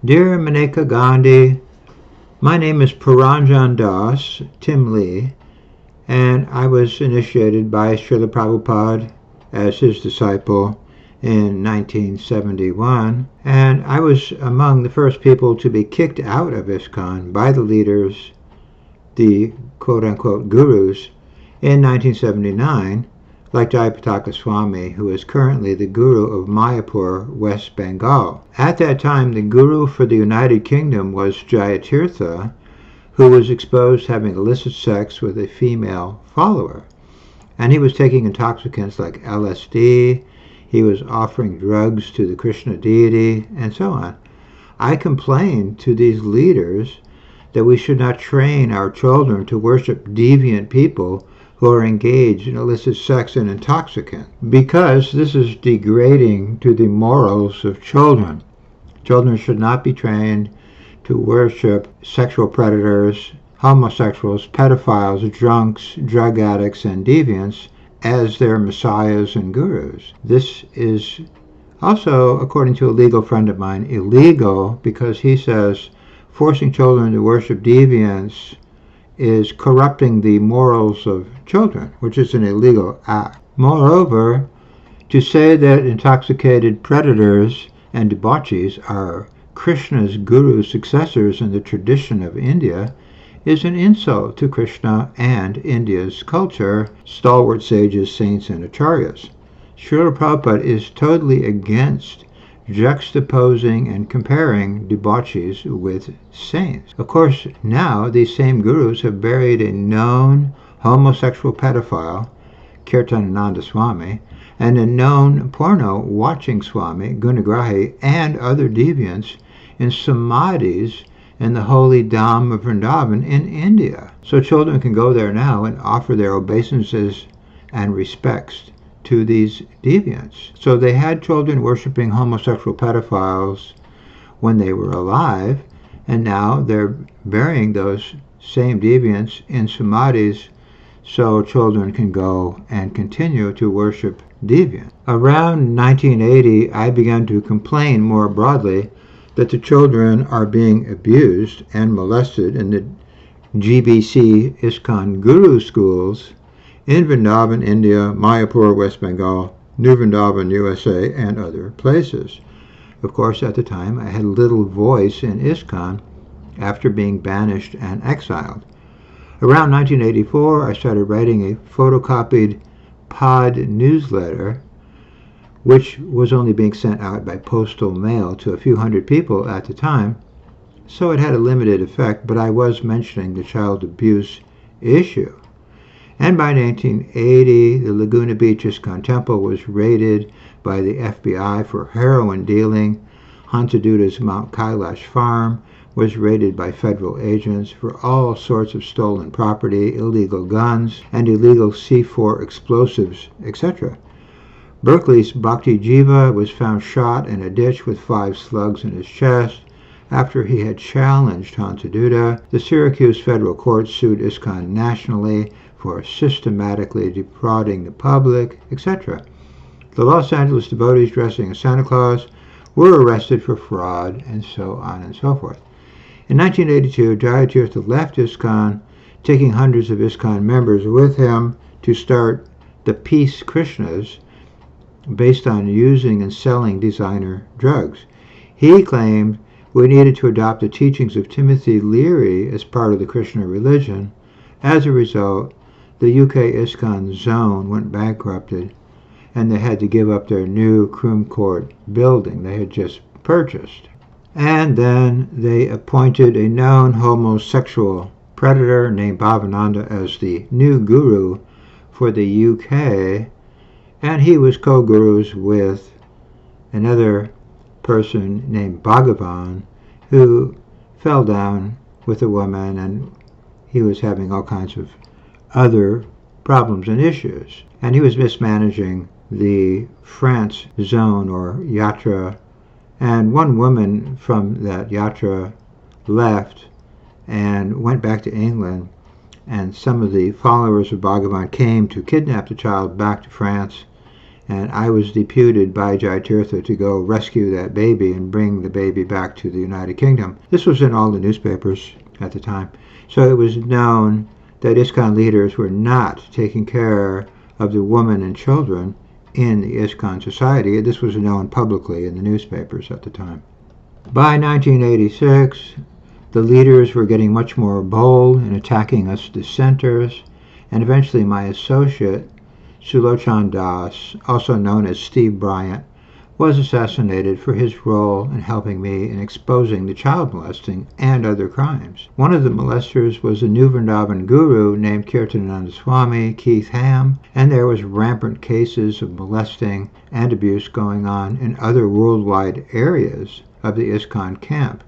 Dear Menaka Gandhi, my name is Paranjan Das, Tim Lee, and I was initiated by Srila Prabhupada as his disciple in 1971, and I was among the first people to be kicked out of ISKCON by the leaders, the quote-unquote gurus, in 1979, like Jayapataka Swami, who is currently the guru of Mayapur, West Bengal. At that time, the guru for the United Kingdom was Jayatirtha, who was exposed having illicit sex with a female follower. And he was taking intoxicants like LSD, he was offering drugs to the Krishna deity, and so on. I complained to these leaders that we should not train our children to worship deviant people who are engaged in illicit sex and intoxicant, because this is degrading to the morals of children. Children should not be trained to worship sexual predators, homosexuals, pedophiles, drunks, drug addicts, and deviants as their messiahs and gurus. This is also, according to a legal friend of mine, illegal because he says forcing children to worship deviants is corrupting the morals of children, which is an illegal act. Moreover, to say that intoxicated predators and debauchees are Krishna's guru successors in the tradition of India is an insult to Krishna and India's culture, stalwart sages, saints, and acharyas. Srila Prabhupada is totally against juxtaposing and comparing debauchees with saints. Of course, now these same gurus have buried a known homosexual pedophile, Kirtanananda Swami, and a known porno-watching Swami, Gunagrahi, and other deviants in samadhis in the holy Dham of Vrindavan in India. So children can go there now and offer their obeisances and respects to these deviants. So they had children worshiping homosexual pedophiles when they were alive, and now they're burying those same deviants in samadhis so children can go and continue to worship deviants. Around 1980, I began to complain more broadly that the children are being abused and molested in the GBC ISKCON Guru schools in Vrindavan, India, Mayapur, West Bengal, New Vrindavan, USA, and other places. Of course, at the time, I had little voice in ISKCON after being banished and exiled. Around 1984, I started writing a photocopied pod newsletter, which was only being sent out by postal mail to a few hundred people at the time, so it had a limited effect, but I was mentioning the child abuse issue. And by 1980, the Laguna Beach ISKCON Temple was raided by the FBI for heroin dealing. Hantaduda's Mount Kailash farm was raided by federal agents for all sorts of stolen property, illegal guns, and illegal C4 explosives, etc. Berkeley's Bhakti Jiva was found shot in a ditch with 5 slugs in his chest after he had challenged Hantaduda. The Syracuse federal court sued ISKCON nationally for systematically defrauding the public, etc. The Los Angeles devotees dressing as Santa Claus were arrested for fraud, and so on and so forth. In 1982, Jayatirtha left ISKCON, taking hundreds of ISKCON members with him to start the Peace Krishnas, based on using and selling designer drugs. He claimed we needed to adopt the teachings of Timothy Leary as part of the Krishna religion. As a result, the UK ISKCON zone went bankrupted, and they had to give up their new Croom Court building they had just purchased. And then they appointed a known homosexual predator named Bhavananda as the new guru for the UK, and he was co-gurus with another person named Bhagavan, who fell down with a woman, and he was having all kinds of other problems and issues. And he was mismanaging the France zone or yatra, and one woman from that yatra left and went back to England, and some of the followers of Bhagavan came to kidnap the child back to France, and I was deputed by Jyotirtha to go rescue that baby and bring the baby back to the United Kingdom. This was in all the newspapers at the time. So it was known that ISKCON leaders were not taking care of the women and children in the ISKCON society. This was known publicly in the newspapers at the time. By 1986, the leaders were getting much more bold in attacking us dissenters, and eventually my associate, Sulochan Das, also known as Steve Bryant, was assassinated for his role in helping me in exposing the child molesting and other crimes. One of the molesters was a New Vrindavan guru named Kirtanananda Swami, Keith Ham, and there was rampant cases of molesting and abuse going on in other worldwide areas of the ISKCON camp,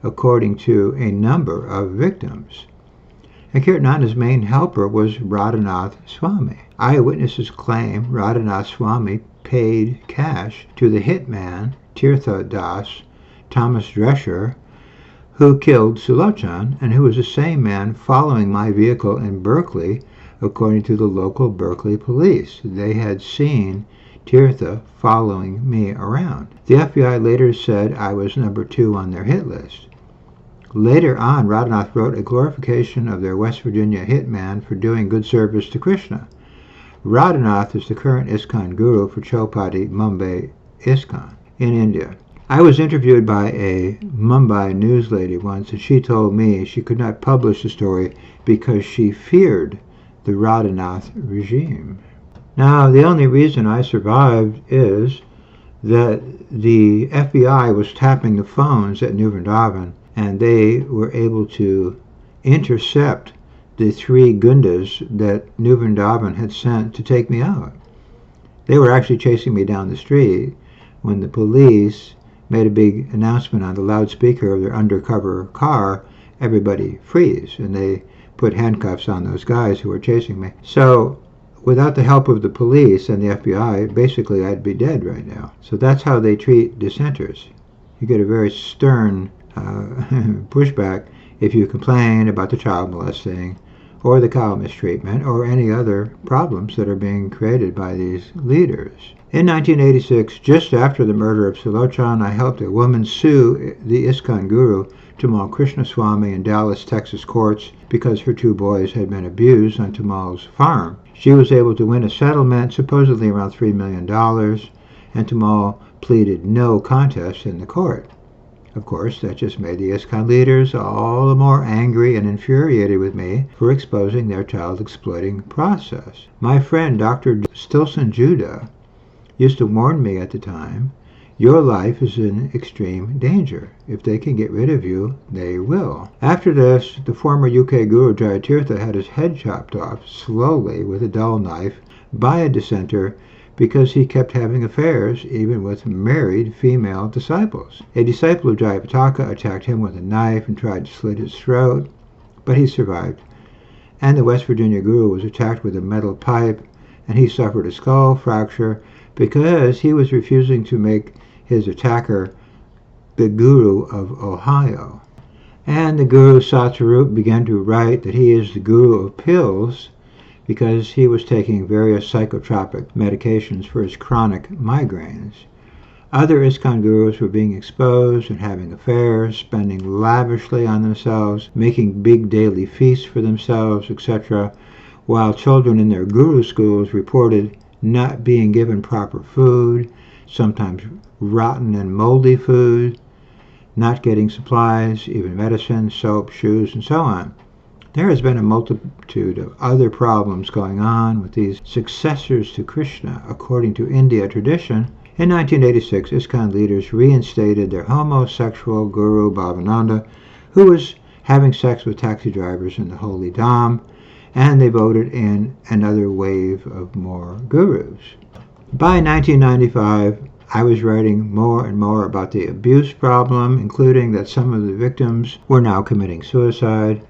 according to a number of victims. And Kirtananda's main helper was Radhanath Swami. Eyewitnesses claim Radhanath Swami paid cash to the hitman Tirtha Das, Thomas Drescher, who killed Sulochan, and who was the same man following my vehicle in Berkeley, according to the local Berkeley police. They had seen Tirtha following me around. The FBI later said I was number 2 on their hit list. Later on, Radhanath wrote a glorification of their West Virginia hitman for doing good service to Krishna. Radhanath is the current ISKCON guru for Chowpatty, Mumbai ISKCON in India. I was interviewed by a Mumbai news lady once, and she told me she could not publish the story because she feared the Radhanath regime. Now, the only reason I survived is that the FBI was tapping the phones at New Vrindavan, and they were able to intercept the 3 gundas that New Vrindavan had sent to take me out. They were actually chasing me down the street when the police made a big announcement on the loudspeaker of their undercover car, "Everybody freeze," and they put handcuffs on those guys who were chasing me. So without the help of the police and the FBI, basically I'd be dead right now. So that's how they treat dissenters. You get a very stern pushback if you complain about the child molesting or the cow mistreatment or any other problems that are being created by these leaders. In 1986, just after the murder of Sulochan, I helped a woman sue the ISKCON guru Tamal Krishnaswamy in Dallas, Texas courts because her 2 boys had been abused on Tamal's farm. She was able to win a settlement, supposedly around $3 million, and Tamal pleaded no contest in the court. Of course, that just made the ISKCON leaders all the more angry and infuriated with me for exposing their child-exploiting process. My friend, Dr. Stilson Judah, used to warn me at the time, "Your life is in extreme danger. If they can get rid of you, they will." After this, the former UK guru Jyotirtha had his head chopped off slowly with a dull knife by a dissenter because he kept having affairs even with married female disciples. A disciple of Jayapataka attacked him with a knife and tried to slit his throat, but he survived. And the West Virginia guru was attacked with a metal pipe, and he suffered a skull fracture because he was refusing to make his attacker the guru of Ohio. And the guru Satsarup began to write that he is the guru of pills because he was taking various psychotropic medications for his chronic migraines. Other ISKCON gurus were being exposed and having affairs, spending lavishly on themselves, making big daily feasts for themselves, etc., while children in their guru schools reported not being given proper food, sometimes rotten and moldy food, not getting supplies, even medicine, soap, shoes, and so on. There has been a multitude of other problems going on with these successors to Krishna. According to India tradition, in 1986, ISKCON leaders reinstated their homosexual guru Bhavananda, who was having sex with taxi drivers in the Holy Dham, and they voted in another wave of more gurus. By 1995, I was writing more and more about the abuse problem, including that some of the victims were now committing suicide.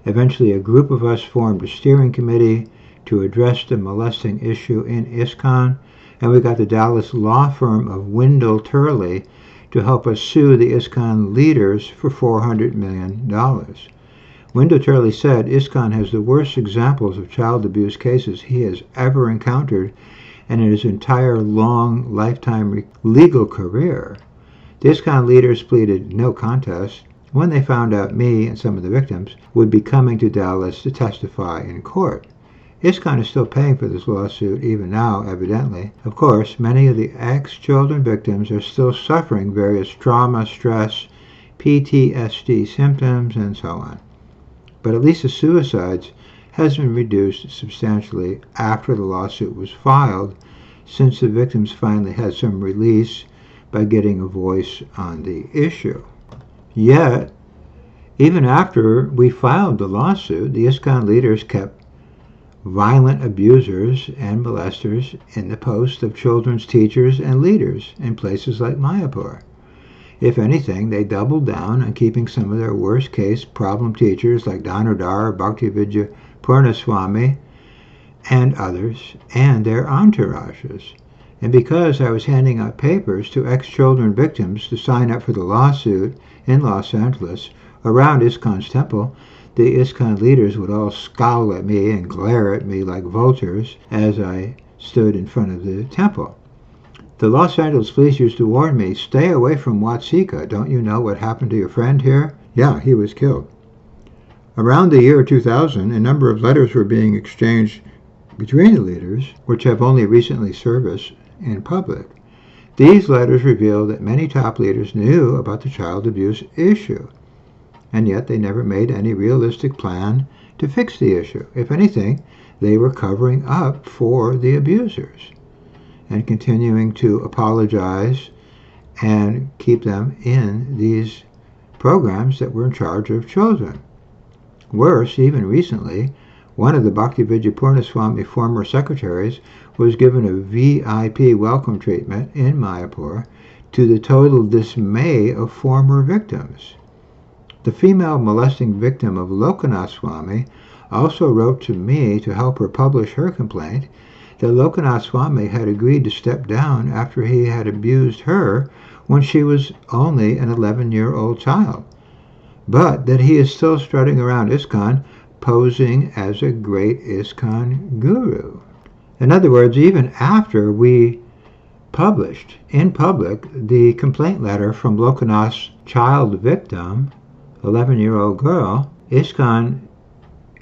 Eventually, a group of us formed a steering committee to address the molesting issue in ISKCON, and we got the Dallas law firm of Wendell Turley to help us sue the ISKCON leaders for $400 million. Wendell Turley said ISKCON has the worst examples of child abuse cases he has ever encountered, and in his entire long lifetime legal career. The ISKCON leaders pleaded no contest when they found out me and some of the victims would be coming to Dallas to testify in court. ISKCON is still paying for this lawsuit even now, evidently. Of course, many of the ex-children victims are still suffering various trauma, stress, PTSD symptoms, and so on. But at least the suicides has been reduced substantially after the lawsuit was filed, since the victims finally had some release by getting a voice on the issue. Yet, even after we filed the lawsuit, the ISKCON leaders kept violent abusers and molesters in the post of children's teachers and leaders in places like Mayapur. If anything, they doubled down on keeping some of their worst case problem teachers like Dhanurdhar, Bhaktividya Purnaswamy, and others, and their entourages. And because I was handing out papers to ex-children victims to sign up for the lawsuit in Los Angeles around ISKCON's temple, the ISKCON leaders would all scowl at me and glare at me like vultures as I stood in front of the temple. The Los Angeles police used to warn me, "Stay away from Watsika. Don't you know what happened to your friend here?" Yeah, he was killed. Around the year 2000, a number of letters were being exchanged between the leaders, which have only recently surfaced in public. These letters reveal that many top leaders knew about the child abuse issue, and yet they never made any realistic plan to fix the issue. If anything, they were covering up for the abusers and continuing to apologize and keep them in these programs that were in charge of children. Worse, even recently, one of the Bhaktividya Purnaswamy former secretaries was given a VIP welcome treatment in Mayapur, to the total dismay of former victims. The female molesting victim of Lokanath Swamy also wrote to me to help her publish her complaint that Lokanath Swamy had agreed to step down after he had abused her when she was only an 11-year-old child, but that he is still strutting around ISKCON posing as a great ISKCON guru. In other words, even after we published in public the complaint letter from Lokanath's child victim, 11-year-old girl, ISKCON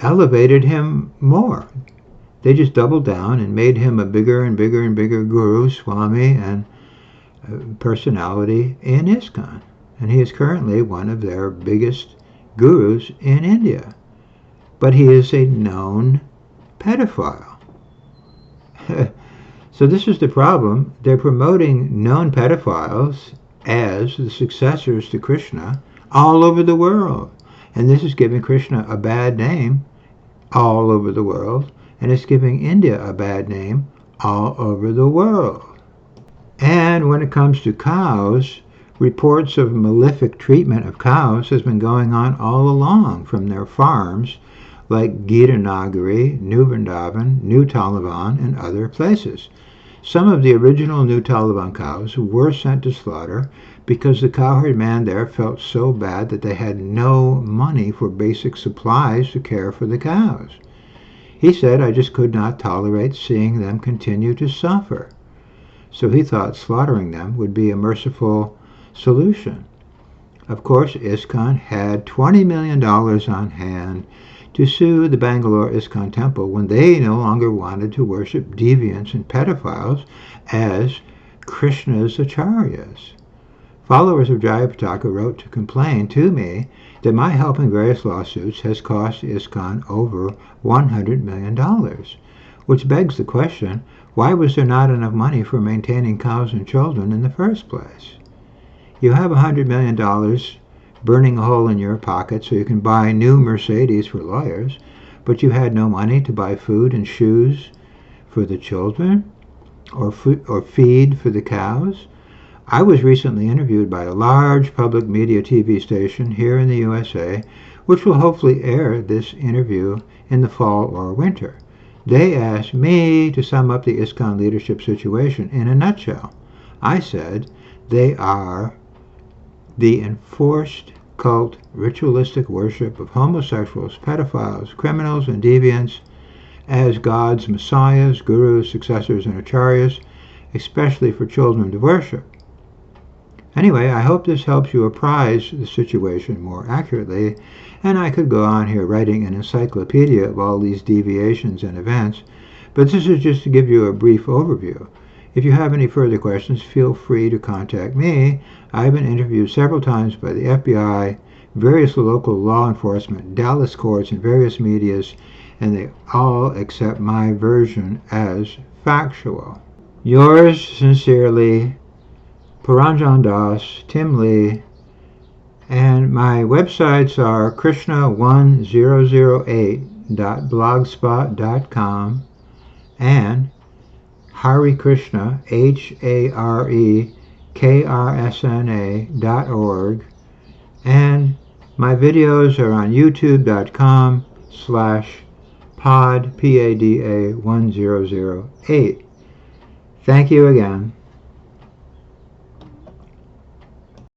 elevated him more. They just doubled down and made him a bigger and bigger and bigger guru, Swami, and personality in ISKCON. And he is currently one of their biggest gurus in India. But he is a known pedophile. So this is the problem. They're promoting known pedophiles as the successors to Krishna all over the world. And this is giving Krishna a bad name all over the world. And it's giving India a bad name all over the world. And when it comes to cows, reports of malefic treatment of cows has been going on all along from their farms like Gitanagari, New Vrindavan, New Taliban, and other places. Some of the original New Taliban cows were sent to slaughter because the cowherd man there felt so bad that they had no money for basic supplies to care for the cows. He said, "I just could not tolerate seeing them continue to suffer." So he thought slaughtering them would be a merciful solution. Of course, ISKCON had $20 million on hand to sue the Bangalore ISKCON temple when they no longer wanted to worship deviants and pedophiles as Krishna's acharyas. Followers of Jayapataka wrote to complain to me that my help in various lawsuits has cost ISKCON over $100 million, which begs the question, why was there not enough money for maintaining cows and children in the first place? You have $100 million burning a hole in your pocket so you can buy new Mercedes for lawyers, but you had no money to buy food and shoes for the children or feed for the cows. I was recently interviewed by a large public media TV station here in the USA, which will hopefully air this interview in the fall or winter. They asked me to sum up the ISKCON leadership situation in a nutshell. I said they are the enforced cult ritualistic worship of homosexuals, pedophiles, criminals, and deviants as God's messiahs, gurus, successors, and acharyas, especially for children to worship. Anyway, I hope this helps you apprise the situation more accurately, and I could go on here writing an encyclopedia of all these deviations and events, but this is just to give you a brief overview. If you have any further questions, feel free to contact me. I've been interviewed several times by the FBI, various local law enforcement, Dallas courts, and various medias, and they all accept my version as factual. Yours sincerely, Puranjan Das, Tim Lee, and my websites are krishna1008.blogspot.com and Hare Krishna, HareKrsna.org, and my videos are on youtube.com/pod, PADA 1008. Thank you again.